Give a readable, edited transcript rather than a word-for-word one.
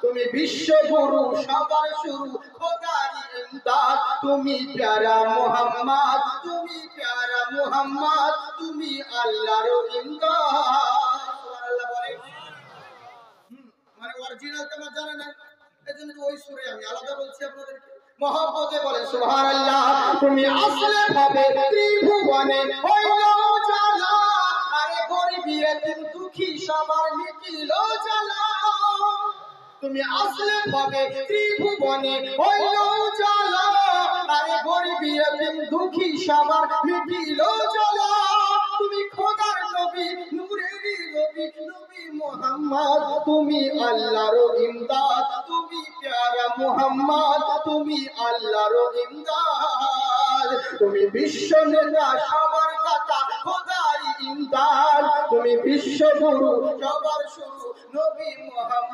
তুমি বিশ্বগুরু সবার শুরু খোদারি ইমদাদ তুমি প্যারা মুহাম্মদ তুমি প্যারা মুহাম্মদ তুমি আল্লাহর ইমদাদ সুবহানাল্লাহ বলে মানে অরিজিনাল তোমরা জানা না এজন্য ওই সূরা আমি আলাদা বলছি আপনাদেরকে মহব্বতে বলেন সুবহানাল্লাহ তুমি আসলে ভাবে ত্রিভুবনে হইলো জালা আরে গরিবী এতিম দুঃখী সবার মিটিল জালা তুমি আসলে ভাবে ত্রিভুবনে হইলো জালা আরে গরিবী এতিম দুঃখী সবার মিটিল জালা তুমি খোদার নবী নূরেরই নবী নবী মুহাম্মদ তুমি আল্লাহর ইমদাদ তুমি প্যারা মুহাম্মদ তুমি আল্লাহর ইমদাদ তুমি বিশ্ব নেতা সবার দাতা খোদার ইমদাদ তুমি বিশ্বগুরু সবার শুরু নবী মুহাম্মদ